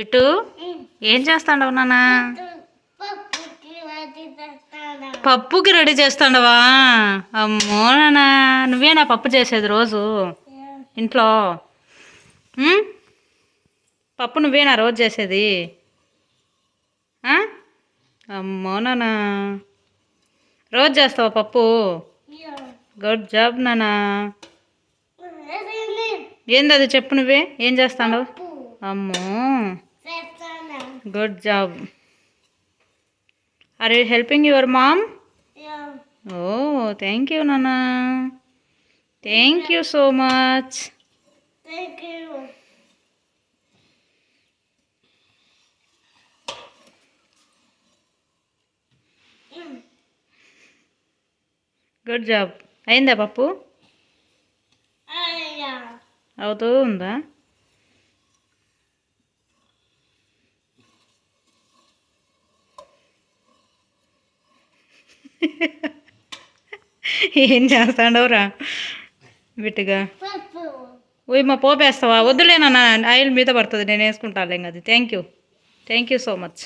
ఇటు ఏం చేస్తాండవు నాన్న? పప్పుకి రెడీ చేస్తాండవా? అమ్మో నాన్న, నువ్వేనా పప్పు చేసేది రోజు ఇంట్లో? పప్పు నువ్వేనా రోజు చేసేది? అమ్మో నాన్న, రోజు చేస్తావా పప్పు? గుడ్ జాబ్ నాన్న. ఏంది అది చెప్పు, నువ్వే ఏం చేస్తాండవు? అమ్మో, good job. Are you helping your mom? Oh, thank you నాన్న, thank you so much. Good job. అయిందా పప్పు? అవుతూ ఉందా? ఏం చేస్తాండవురా బిట్టుగా? మా పోపేస్తావా? వద్దులేనా, ఆయిల్ మీద పడుతుంది, నేను వేసుకుంటాను. అది థ్యాంక్ యూ సో మచ్.